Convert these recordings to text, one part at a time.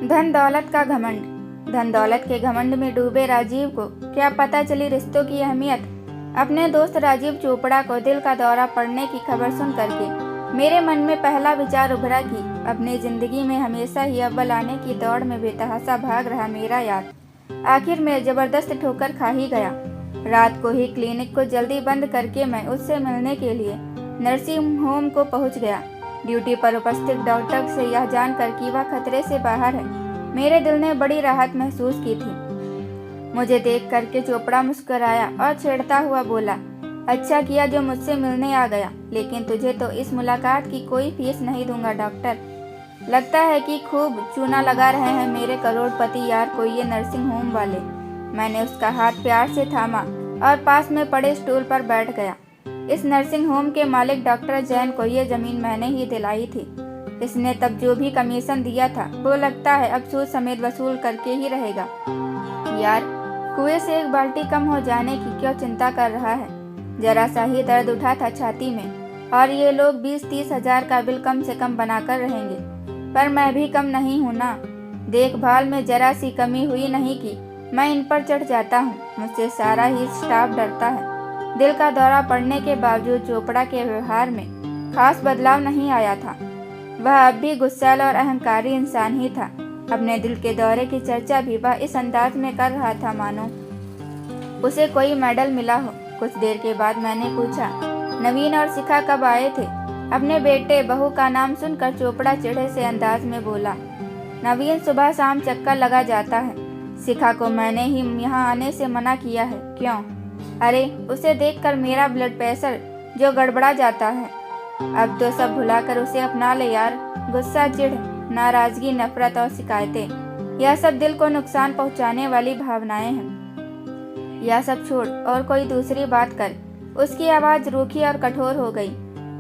धन दौलत का घमंड। धन दौलत के घमंड में डूबे राजीव को क्या पता चली रिश्तों की अहमियत। अपने दोस्त राजीव चोपड़ा को दिल का दौरा पड़ने की खबर सुन करके मेरे मन में पहला विचार उभरा कि अपनी जिंदगी में हमेशा ही अव्वल आने की दौड़ में बेतहाशा भाग रहा मेरा यार आखिर में जबरदस्त ठोकर खा ही गया। रात को ही क्लिनिक को जल्दी बंद करके मैं उससे मिलने के लिए नर्सिंग होम को पहुंच गया। ड्यूटी पर उपस्थित डॉक्टर से यह जानकर कि वह खतरे से बाहर है, मेरे दिल ने बड़ी राहत महसूस की थी। मुझे देख करके चोपड़ा मुस्कुराया और छेड़ता हुआ बोला, अच्छा किया जो मुझसे मिलने आ गया, लेकिन तुझे तो इस मुलाकात की कोई फीस नहीं दूंगा डॉक्टर। लगता है कि खूब चूना लगा रहे हैं मेरे करोड़पति यार को ये नर्सिंग होम वाले। मैंने उसका हाथ प्यार से थामा और पास में पड़े स्टूल पर बैठ गया। इस नर्सिंग होम के मालिक डॉक्टर जैन को ये जमीन मैंने ही दिलाई थी। इसने तब जो भी कमीशन दिया था वो लगता है अब सूद समेत वसूल करके ही रहेगा। यार कुएं से एक बाल्टी कम हो जाने की क्यों चिंता कर रहा है। जरा सा ही दर्द उठा था छाती में और ये लोग 20-30 हजार का बिल कम से कम बनाकर रहेंगे, पर मैं भी कम नहीं हूँ ना। देखभाल में जरा सी कमी हुई नहीं कि मैं इन पर चढ़ जाता हूँ। मुझसे सारा ही स्टाफ डरता है। दिल का दौरा पड़ने के बावजूद चोपड़ा के व्यवहार में खास बदलाव नहीं आया था। वह अब भी गुस्सैल और अहंकारी इंसान ही था। अपने दिल के दौरे की चर्चा भी वह इस अंदाज में कर रहा था मानो उसे कोई मेडल मिला हो। कुछ देर के बाद मैंने पूछा, नवीन और शिखा कब आए थे? अपने बेटे बहू का नाम सुनकर चोपड़ा चिढ़े से अंदाज में बोला, नवीन सुबह शाम चक्कर लगा जाता है। शिखा को मैंने ही यहाँ आने से मना किया है। क्यों? अरे उसे देखकर मेरा ब्लड प्रेशर जो गड़बड़ा जाता है। अब तो सब भुलाकर उसे अपना ले यार। गुस्सा, चिढ़, नाराजगी, नफरत और शिकायतें, यह सब दिल को नुकसान पहुंचाने वाली भावनाएं हैं। यह सब छोड़ और कोई दूसरी बात कर। उसकी आवाज़ रूखी और कठोर हो गई।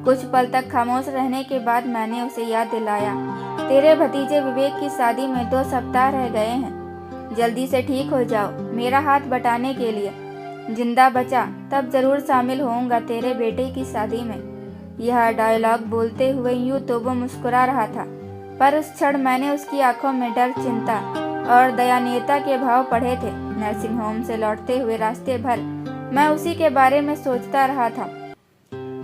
कुछ पल तक खामोश रहने के बाद मैंने उसे याद दिलाया, तेरे भतीजे विवेक की शादी में 2 सप्ताह रह गए हैं। जल्दी से ठीक हो जाओ मेरा हाथ बटाने के लिए। जिंदा बचा तब जरूर शामिल होऊंगा तेरे बेटे की शादी में। यह डायलॉग बोलते हुए यूं तो वो मुस्कुरा रहा था, पर उस क्षण मैंने उसकी आंखों में डर, चिंता और दयानीयता के भाव पढ़े थे। नर्सिंग होम से लौटते हुए रास्ते भर मैं उसी के बारे में सोचता रहा था।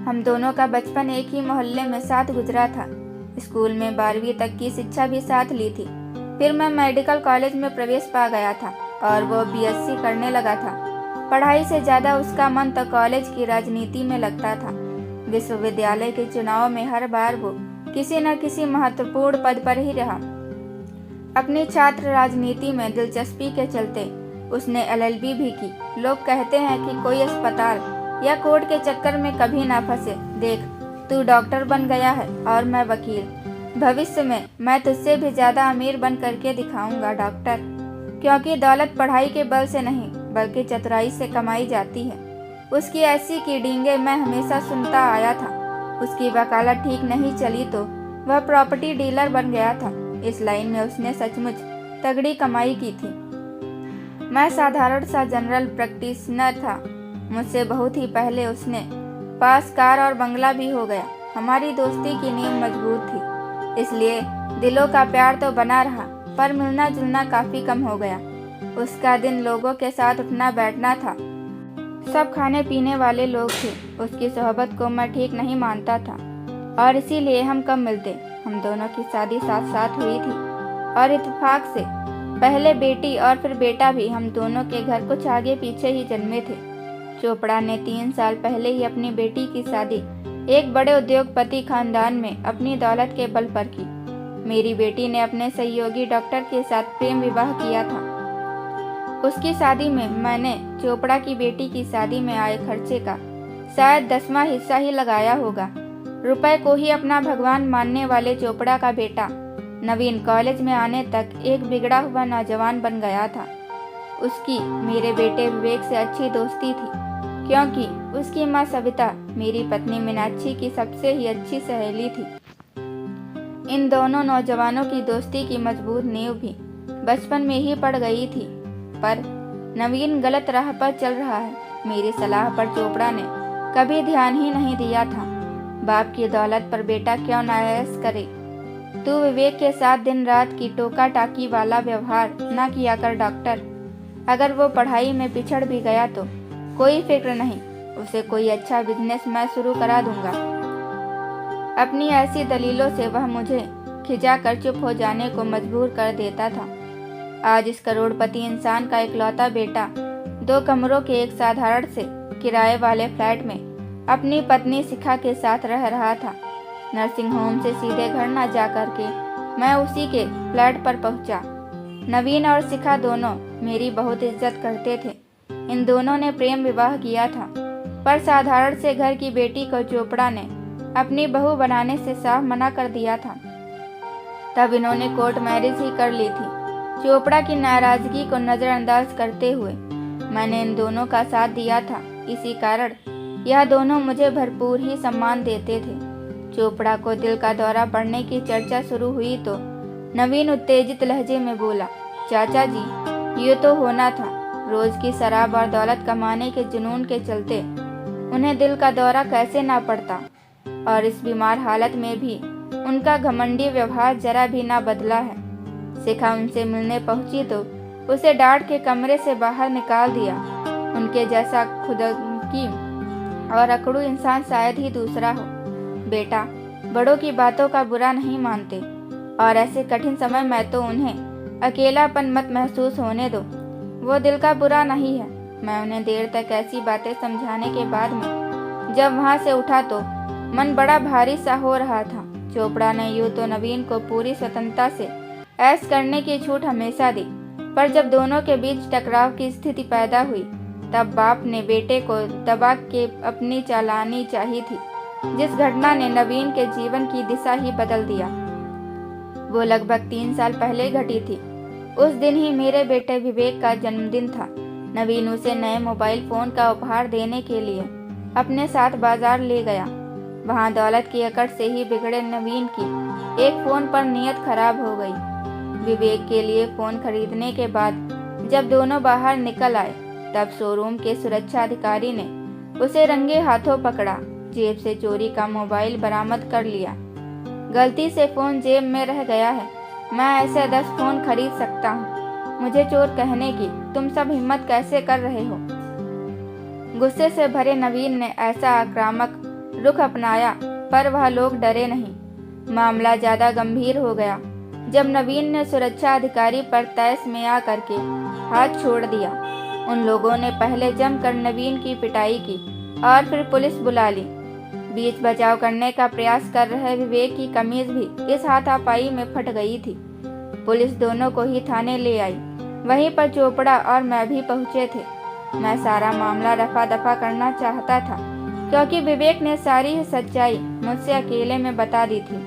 हम दोनों का बचपन एक ही मोहल्ले में साथ गुजरा था। स्कूल में 12वीं तक की शिक्षा भी साथ ली थी। फिर मैं मेडिकल कॉलेज में प्रवेश पा गया था और वो बीएससी करने लगा था। पढ़ाई से ज़्यादा उसका मन तो कॉलेज की राजनीति में लगता था। विश्वविद्यालय के चुनाव में हर बार वो किसी न किसी महत्वपूर्ण पद पर ही रहा। अपनी छात्र राजनीति में दिलचस्पी के चलते उसने एलएलबी भी की। लोग कहते हैं कि कोई अस्पताल या कोर्ट के चक्कर में कभी ना फंसे। देख, तू डॉक्टर बन गया है और मैं वकील। भविष्य में मैं तुझसे भी ज़्यादा अमीर बन करके दिखाऊंगा डॉक्टर, क्योंकि दौलत पढ़ाई के बल से नहीं बल्कि चतुराई से कमाई जाती है। उसकी ऐसी की डींगे मैं हमेशा सुनता आया था। उसकी वकालत ठीक नहीं चली तो वह प्रॉपर्टी डीलर बन गया था। इस लाइन में उसने सचमुच तगड़ी कमाई की थी। मैं साधारण सा जनरल प्रैक्टिशनर था। मुझसे बहुत ही पहले उसने पास कार और बंगला भी हो गया। हमारी दोस्ती की नींव मजबूत थी, इसलिए दिलों का प्यार तो बना रहा, पर मिलना जुलना काफ़ी कम हो गया। उसका दिन लोगों के साथ उठना बैठना था। सब खाने पीने वाले लोग थे। उसकी सोहबत को मैं ठीक नहीं मानता था और इसीलिए हम कम मिलते। हम दोनों की शादी साथ साथ हुई थी और इत्तेफाक से पहले बेटी और फिर बेटा भी हम दोनों के घर कुछ आगे पीछे ही जन्मे थे। चोपड़ा ने 3 साल पहले ही अपनी बेटी की शादी एक बड़े उद्योगपति खानदान में अपनी दौलत के बल पर की। मेरी बेटी ने अपने सहयोगी डॉक्टर के साथ प्रेम विवाह किया था। उसकी शादी में मैंने चोपड़ा की बेटी की शादी में आए खर्चे का शायद 10वां हिस्सा ही लगाया होगा। रुपए को ही अपना भगवान मानने वाले चोपड़ा का बेटा नवीन कॉलेज में आने तक एक बिगड़ा हुआ नौजवान बन गया था। उसकी मेरे बेटे विवेक से अच्छी दोस्ती थी, क्योंकि उसकी माँ सविता मेरी पत्नी मीनाक्षी की सबसे ही अच्छी सहेली थी। इन दोनों नौजवानों की दोस्ती की मजबूत नींव भी बचपन में ही पड़ गई थी। पर नवीन गलत राह पर चल रहा है। मेरी सलाह पर चोपड़ा ने कभी ध्यान ही नहीं दिया था। बाप की दौलत पर बेटा क्यों नायास करे। तू विवेक के साथ दिन रात की टोका टाकी वाला व्यवहार ना किया कर डॉक्टर। अगर वो पढ़ाई में पिछड़ भी गया तो कोई फिक्र नहीं, उसे कोई अच्छा बिजनेस मैं शुरू करा दूंगा। अपनी ऐसी दलीलों से वह मुझे खिंचा कर चुप हो जाने को मजबूर कर देता था। आज इस करोड़पति इंसान का इकलौता बेटा 2 कमरों के एक साधारण से किराए वाले फ्लैट में अपनी पत्नी शिखा के साथ रह रहा था। नर्सिंग होम से सीधे घर न जा कर के मैं उसी के फ्लैट पर पहुंचा। नवीन और शिखा दोनों मेरी बहुत इज्जत करते थे। इन दोनों ने प्रेम विवाह किया था, पर साधारण से घर की बेटी को चोपड़ा ने अपनी बहू बनाने से साफ मना कर दिया था। तब इन्होंने कोर्ट मैरिज ही कर ली थी। चोपड़ा की नाराजगी को नज़रअंदाज करते हुए मैंने इन दोनों का साथ दिया था। इसी कारण यह दोनों मुझे भरपूर ही सम्मान देते थे। चोपड़ा को दिल का दौरा पड़ने की चर्चा शुरू हुई तो नवीन उत्तेजित लहजे में बोला, चाचा जी, ये तो होना था। रोज की शराब और दौलत कमाने के जुनून के चलते उन्हें दिल का दौरा कैसे ना पड़ता, और इस बीमार हालत में भी उनका घमंडी व्यवहार जरा भी ना बदला है। शिखा उनसे मिलने पहुंची तो उसे डांट के कमरे से बाहर निकाल दिया। उनके जैसा खुदकी और अकड़ू इंसान शायद ही दूसरा हो। बेटा, बड़ों की बातों का बुरा नहीं मानते, और ऐसे कठिन समय में तो उन्हें अकेलापन मत महसूस होने दो। वो दिल का बुरा नहीं है। मैं उन्हें देर तक ऐसी बातें समझाने के बाद में जब वहाँ से उठा तो मन बड़ा भारी सा हो रहा था। चोपड़ा ने यूँ तो नवीन को पूरी स्वतंत्रता से ऐश करने की छूट हमेशा दी, पर जब दोनों के बीच टकराव की स्थिति पैदा हुई तब बाप ने बेटे को दबा के अपनी चालानी चाही थी, जिस घटना ने नवीन के जीवन की दिशा ही बदल दिया। वो लगभग 3 साल पहले घटी थी। उस दिन ही मेरे बेटे विवेक का जन्मदिन था। नवीन उसे नए मोबाइल फ़ोन का उपहार देने के लिए अपने साथ बाजार ले गया। वहाँ दौलत की अकड़ से ही बिगड़े नवीन की एक फ़ोन पर नीयत खराब हो गई। विवेक के लिए फ़ोन खरीदने के बाद जब दोनों बाहर निकल आए तब शोरूम के सुरक्षा अधिकारी ने उसे रंगे हाथों पकड़ा। जेब से चोरी का मोबाइल बरामद कर लिया। गलती से फ़ोन जेब में रह गया है। मैं ऐसे 10 फ़ोन खरीद सकता हूँ। मुझे चोर कहने की तुम सब हिम्मत कैसे कर रहे हो? गुस्से से भरे नवीन ने ऐसा आक्रामक रुख अपनाया, पर वह लोग डरे नहीं। मामला ज़्यादा गंभीर हो गया जब नवीन ने सुरक्षा अधिकारी पर तैस में आ करके हाथ छोड़ दिया। उन लोगों ने पहले जमकर नवीन की पिटाई की और फिर पुलिस बुला ली। बीच बचाव करने का प्रयास कर रहे विवेक की कमीज भी इस हाथापाई में फट गई थी। पुलिस दोनों को ही थाने ले आई। वहीं पर चोपड़ा और मैं भी पहुंचे थे। मैं सारा मामला रफा दफा करना चाहता था, क्योंकि विवेक ने सारी ही सच्चाई मुझसे अकेले में बता दी थी।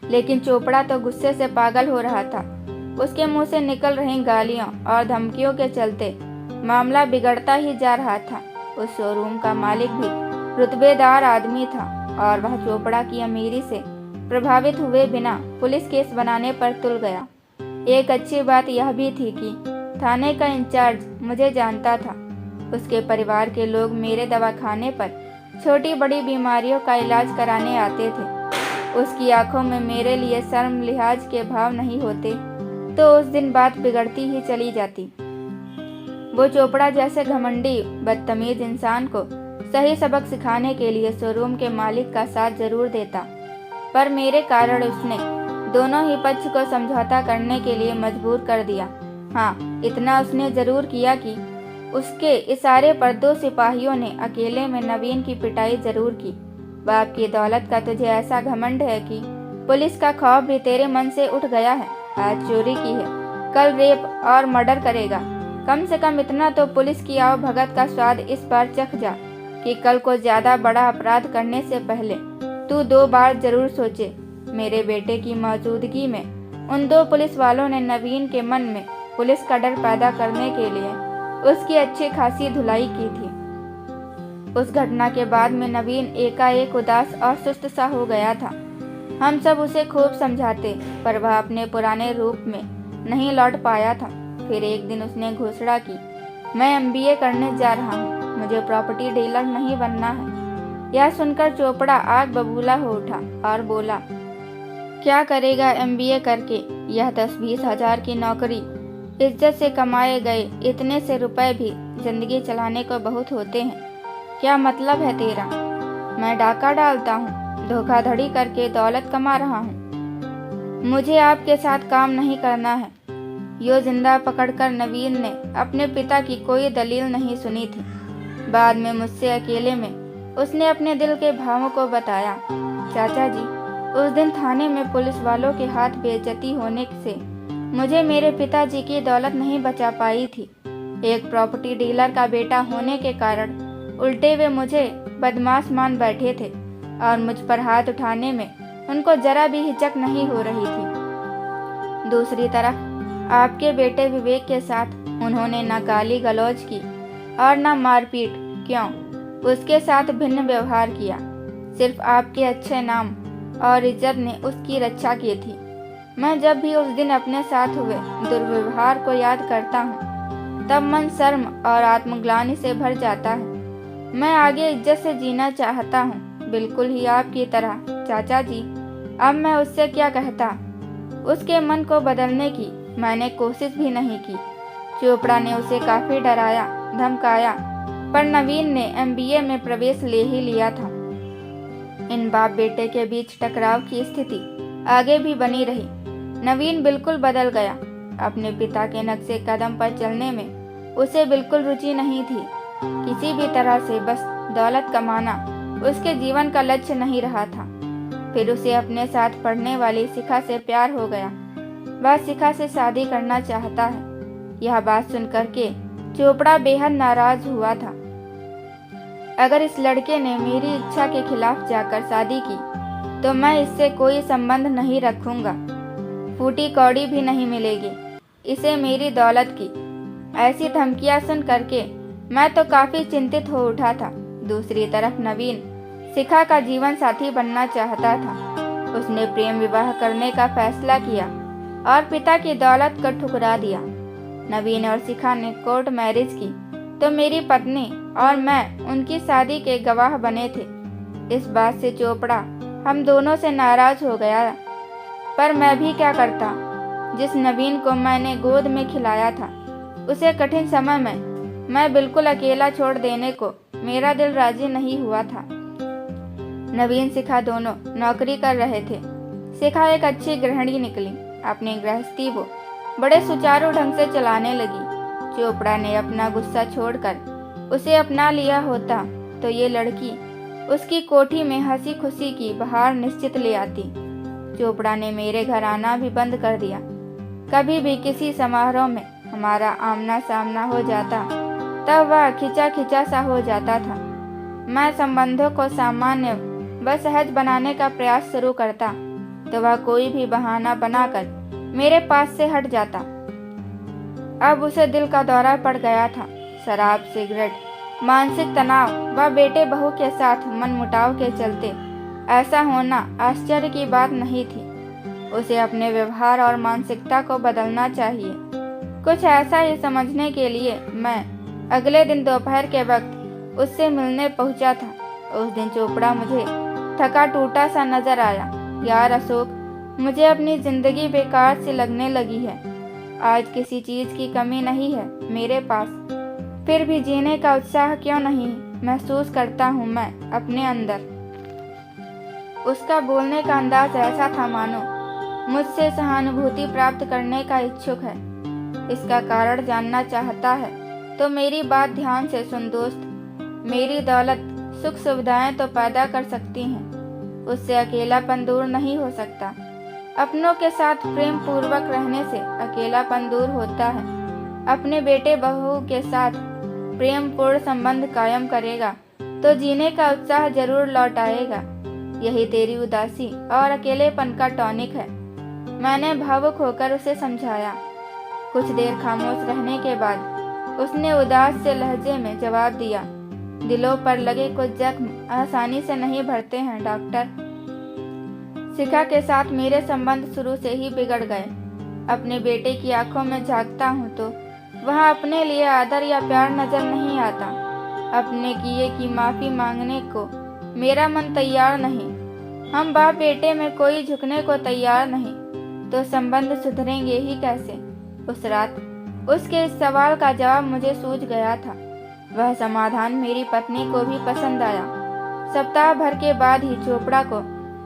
लेकिन चोपड़ा तो गुस्से से पागल हो रहा था। उसके मुंह से निकल रही गालियों और धमकियों के चलते मामला बिगड़ता ही जा रहा था। उस शोरूम का मालिक भी रुतबेदार आदमी था और वह चोपड़ा की अमीरी से प्रभावित हुए बिना पुलिस केस बनाने पर तुल गया। एक अच्छी बात यह भी थी कि थाने का इंचार्ज मुझे जानता था। उसके परिवार के लोग मेरे दवाखाने पर छोटी बड़ी बीमारियों का इलाज कराने आते थे। उसकी आंखों में मेरे लिए शर्म लिहाज के भाव नहीं होते तो उस दिन बात बिगड़ती ही चली जाती। वो चोपड़ा जैसे घमंडी बदतमीज इंसान को सही सबक सिखाने के लिए शोरूम के मालिक का साथ जरूर देता, पर मेरे कारण उसने दोनों ही पक्ष को समझौता करने के लिए मजबूर कर दिया। हाँ, इतना उसने जरूर किया कि उसके इशारे पर 2 सिपाहियों ने अकेले में नवीन की पिटाई जरूर की। बाप की दौलत का तुझे ऐसा घमंड है कि पुलिस का खौफ भी तेरे मन से उठ गया है। आज चोरी की है, कल रेप और मर्डर करेगा। कम से कम इतना तो पुलिस की आओ भगत का स्वाद इस बार चख जा कि कल को ज्यादा बड़ा अपराध करने से पहले तू 2 बार जरूर सोचे। मेरे बेटे की मौजूदगी में उन 2 पुलिस वालों ने नवीन के मन में पुलिस का डर पैदा करने के लिए उसकी अच्छी खासी धुलाई की थी। उस घटना के बाद में नवीन एकाएक उदास और सुस्त सा हो गया था। हम सब उसे खूब समझाते, पर वह अपने पुराने रूप में नहीं लौट पाया था। फिर एक दिन उसने घोषणा की, मैं MBA करने जा रहा हूँ, मुझे प्रॉपर्टी डीलर नहीं बनना है। यह सुनकर चोपड़ा आग बबूला हो उठा और बोला, क्या करेगा एमबीए करके? यह 10-20 हजार की नौकरी, इज्जत से कमाए गए इतने से रुपए भी जिंदगी चलाने को बहुत होते हैं। क्या मतलब है तेरा? मैं डाका डालता हूँ, धोखाधड़ी करके दौलत कमा रहा हूँ। मुझे आपके साथ काम नहीं करना है। यो जिंदा पकड़कर नवीन ने अपने पिता की कोई दलील नहीं सुनी थी। बाद में मुझसे अकेले में उसने अपने दिल के भावों को बताया। चाचा जी, उस दिन थाने में पुलिस वालों के हाथ बेइज्जती होने से मुझे मेरे पिताजी की दौलत नहीं बचा पाई थी। एक प्रॉपर्टी डीलर का बेटा होने के कारण उल्टे वे मुझे बदमाश मान बैठे थे और मुझ पर हाथ उठाने में उनको जरा भी हिचक नहीं हो रही थी। दूसरी तरफ आपके बेटे विवेक के साथ उन्होंने न गाली गलौज की और न मारपीट, क्यों, उसके साथ भिन्न व्यवहार किया। सिर्फ आपके अच्छे नाम और इज्जत ने उसकी रक्षा की थी। मैं जब भी उस दिन अपने साथ हुए दुर्व्यवहार को याद करता हूँ तब मन शर्म और आत्मग्लानि से भर जाता है। मैं आगे इज्जत से जीना चाहता हूँ, बिल्कुल ही आपकी तरह। चाचा जी, अब मैं उससे क्या कहता? उसके मन को बदलने की मैंने कोशिश भी नहीं की। चोपड़ा ने उसे काफी डराया धमकाया, पर नवीन ने एमबीए में प्रवेश ले ही लिया था। इन बाप बेटे के बीच टकराव की स्थिति आगे भी बनी रही। नवीन बिल्कुल बदल गया। अपने पिता के नक्शे कदम पर चलने में उसे बिल्कुल रुचि नहीं थी। किसी भी तरह से बस दौलत कमाना उसके जीवन का लक्ष्य नहीं रहा था। फिर उसे अपने साथ पढ़ने वाली शिखा से प्यार हो गया। वह शिखा से शादी करना चाहता है। यह बात सुनकर के चोपड़ा बेहद नाराज हुआ था। अगर इस लड़के ने मेरी इच्छा के खिलाफ जाकर शादी की तो मैं इससे कोई संबंध नहीं रखूंगा। फूटी कौड़ी भी नहीं मिलेगी इसे मेरी दौलत की। ऐसी धमकियां सुन करके मैं तो काफी चिंतित हो उठा था। दूसरी तरफ नवीन शिखा का जीवन साथी बनना चाहता था। उसने प्रेम विवाह करने का फैसला किया और पिता की दौलत को ठुकरा दिया। नवीन और शिखा ने कोर्ट मैरिज की तो मेरी पत्नी और मैं उनकी शादी के गवाह बने थे। इस बात से चोपड़ा हम दोनों से नाराज हो गया, पर मैं भी क्या करता। जिस नवीन को मैंने गोद में खिलाया था उसे कठिन समय में मैं बिल्कुल अकेला छोड़ देने को मेरा दिल राजी नहीं हुआ था। नवीन शिखा दोनों नौकरी कर रहे थे। शिखा एक अच्छी गृहिणी निकली। अपनी गृहस्थी वो बड़े सुचारू ढंग से चलाने लगी। चोपड़ा ने अपना गुस्सा छोड़कर उसे अपना लिया होता तो ये लड़की उसकी कोठी में हंसी खुशी की बहार निश्चित ले आती। चोपड़ा ने मेरे घर आना भी बंद कर दिया। कभी भी किसी समारोह में हमारा आमना सामना हो जाता तब वह खिंचा खिंचा सा हो जाता था। मैं संबंधों को सामान्य व सहज बनाने का प्रयास शुरू करता तो वह कोई भी बहाना बनाकर मेरे पास से हट जाता। अब उसे दिल का दौरा पड़ गया था। शराब, सिगरेट, मानसिक तनाव व बेटे बहू के साथ मनमुटाव के चलते ऐसा होना आश्चर्य की बात नहीं थी। उसे अपने व्यवहार और मानसिकता को बदलना चाहिए। कुछ ऐसा ही समझने के लिए मैं अगले दिन दोपहर के वक्त उससे मिलने पहुंचा था। उस दिन चोपड़ा मुझे थका टूटा सा नजर आया। यार अशोक, मुझे अपनी जिंदगी बेकार सी लगने लगी है। आज किसी चीज की कमी नहीं है मेरे पास, फिर भी जीने का उत्साह क्यों नहीं महसूस करता हूँ मैं अपने अंदर। उसका बोलने का अंदाज ऐसा था मानो मुझसे सहानुभूति प्राप्त करने का इच्छुक है। इसका कारण जानना चाहता है तो मेरी बात ध्यान से सुन दोस्त। मेरी दौलत सुख सुविधाएं तो पैदा कर सकती हैं, उससे अकेलापन दूर नहीं हो सकता। अपनों के साथ प्रेम पूर्वक रहने से अकेलापन दूर होता है। अपने बेटे बहू के साथ प्रेम पूर्ण संबंध कायम करेगा तो जीने का उत्साह जरूर लौट आएगा। यही तेरी उदासी और अकेलेपन का टॉनिक है। मैंने भावुक होकर उसे समझाया। कुछ देर खामोश रहने के बाद उसने उदास से लहजे में जवाब दिया, दिलों पर लगे कुछ जख्म आसानी से नहीं भरते हैं डॉक्टर। शिखा के साथ मेरे संबंध शुरू से ही बिगड़ गए। अपने बेटे की आंखों में झांकता हूँ तो वहाँ अपने लिए आदर या प्यार नजर नहीं आता। अपने किए की माफी मांगने को मेरा मन तैयार नहीं। हम बाप बेटे में कोई झुकने को तैयार नहीं, तो संबंध सुधरेंगे ही कैसे। उस रात उसके इस सवाल का जवाब मुझे सूझ गया था। वह समाधान मेरी पत्नी को भी पसंद आया। सप्ताह भर के बाद ही चोपड़ा को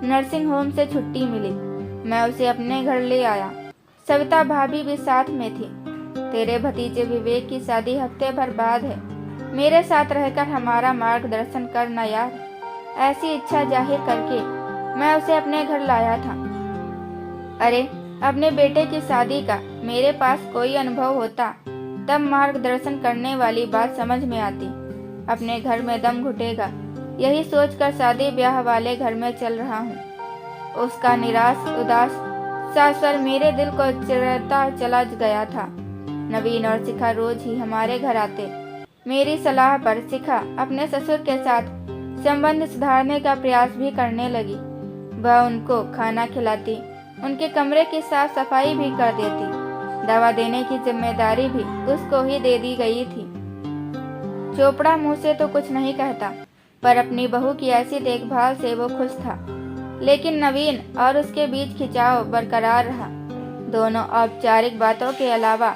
नर्सिंग होम से छुट्टी मिली। मैं उसे अपने घर ले आया। सविता भाभी भी साथ में थी। तेरे भतीजे विवेक की शादी हफ्ते भर बाद है। मेरे साथ रहकर हमारा मार्गदर्शन करना यार। ऐसी इच्छा जाहिर करके मैं उसे अपने घर लाया था। अरे, अपने बेटे की शादी का मेरे पास कोई अनुभव होता तब मार्गदर्शन करने वाली बात समझ में आती। अपने घर में दम घुटेगा, यही सोचकर शादी ब्याह वाले घर में चल रहा हूँ। उसका निराश उदास सा स्वर मेरे दिल को चिरता चला गया था। नवीन और शिखा रोज ही हमारे घर आते। मेरी सलाह पर शिखा अपने ससुर के साथ संबंध सुधारने का प्रयास भी करने लगी। वह उनको खाना खिलाती, उनके कमरे की साफ सफाई भी कर देती। दवा देने की जिम्मेदारी भी उसको ही दे दी गई थी। चोपड़ा मुंह से तो कुछ नहीं कहता, पर अपनी बहू की ऐसी देखभाल से वो खुश था। लेकिन नवीन और उसके बीच खिंचाव बरकरार रहा। दोनों औपचारिक बातों के अलावा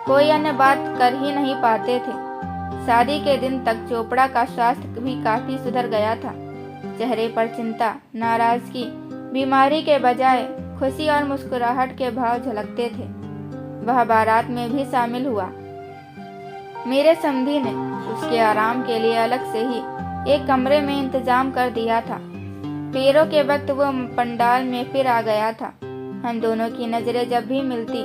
कोई अन्य बात कर ही नहीं पाते थे। शादी के दिन तक चोपड़ा का स्वास्थ्य भी काफी सुधर गया था। चेहरे पर चिंता, नाराजगी, बीमारी के बजाय खुशी और मुस्कुराहट के भाव झलकते थे। वह बारात में भी शामिल हुआ। मेरे समधी ने उसके आराम के लिए अलग से ही एक कमरे में इंतजाम कर दिया था। फेरों के वक्त वो पंडाल में फिर आ गया था। हम दोनों की नजरें जब भी मिलती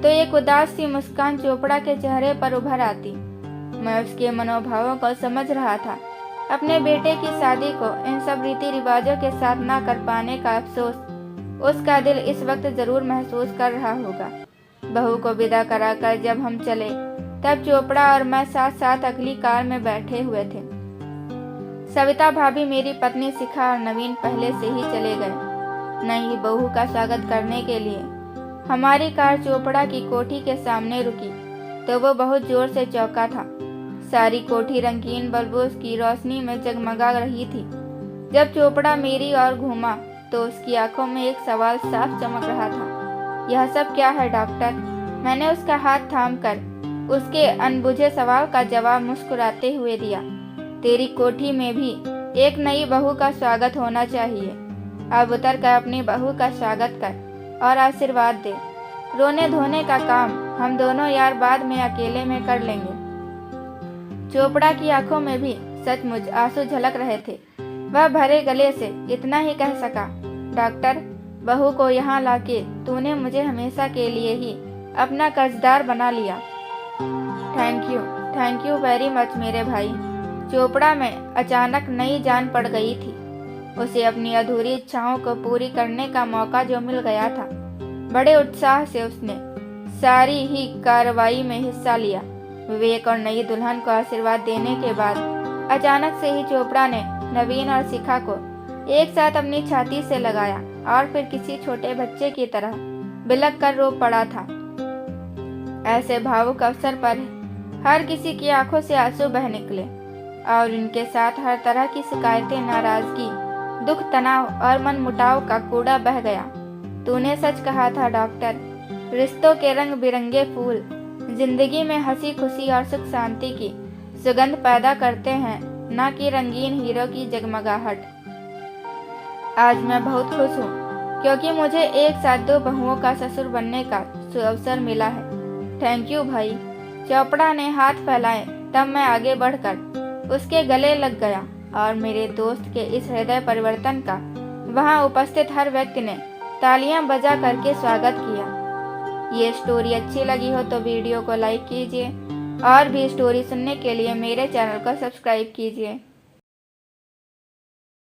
तो एक उदास सी मुस्कान चोपड़ा के चेहरे पर उभर आती। मैं उसके मनोभावों को समझ रहा था। अपने बेटे की शादी को इन सब रीति रिवाजों के साथ ना कर पाने का अफसोस उसका दिल इस वक्त जरूर महसूस कर रहा होगा। बहू को विदा कराकर जब हम चले तब चोपड़ा और मैं साथ साथ अगली कार में बैठे हुए थे। सविता भाभी, मेरी पत्नी शिखा और नवीन पहले से ही चले गए। नई बहू का स्वागत करने के लिए हमारी कार चोपड़ा की कोठी के सामने रुकी तो वो बहुत जोर से चौंका था। सारी कोठी रंगीन बल्बों की रोशनी में जगमगा रही थी। जब चोपड़ा मेरी ओर घूमा तो उसकी आंखों में एक सवाल साफ चमक रहा था। यह सब क्या है डॉक्टर? मैंने उसका हाथ थामकर उसके अनबुझे सवाल का जवाब मुस्कुराते हुए दिया। तेरी कोठी में भी एक नई बहू का स्वागत होना चाहिए। अब उतर कर अपनी बहू का स्वागत कर और आशीर्वाद दे। रोने धोने का काम हम दोनों यार बाद में अकेले में कर लेंगे। चोपड़ा की आंखों में भी सचमुच आंसू झलक रहे थे। वह भरे गले से इतना ही कह सका, डॉक्टर, बहू को यहाँ लाके तूने मुझे हमेशा के लिए ही अपना कर्जदार बना लिया। थैंक यू वेरी मच मेरे भाई। चोपड़ा में अचानक नई जान पड़ गई थी। उसे अपनी अधूरी इच्छाओं को पूरी करने का मौका जो मिल गया था। बड़े उत्साह से उसने सारी ही कार्रवाई में हिस्सा लिया। विवेक और नई दुल्हन को आशीर्वाद देने के बाद अचानक से ही चोपड़ा ने नवीन और शिखा को एक साथ अपनी छाती से लगाया और फिर किसी छोटे बच्चे की तरह बिलख कर रो पड़ा था। ऐसे भावुक अवसर पर हर किसी की आंखों से आंसू बह निकले और इनके साथ हर तरह की शिकायतें, नाराजगी, दुख, तनाव और मनमुटाव का कूड़ा बह गया। तूने सच कहा था डॉक्टर। रिश्तों के रंग बिरंगे फूल जिंदगी में हंसी खुशी और सुख शांति की सुगंध पैदा करते हैं, न कि रंगीन हीरो की जगमगाहट। आज मैं बहुत खुश हूँ क्योंकि मुझे एक साथ 2 बहुओं का ससुर बनने का अवसर मिला है। थैंक यू भाई। चोपड़ा ने हाथ फैलाए तब मैं आगे बढ़कर उसके गले लग गया और मेरे दोस्त के इस हृदय परिवर्तन का वहां उपस्थित हर व्यक्ति ने तालियां बजा करके स्वागत किया। ये स्टोरी अच्छी लगी हो तो वीडियो को लाइक कीजिए और भी स्टोरी सुनने के लिए मेरे चैनल को सब्सक्राइब कीजिए।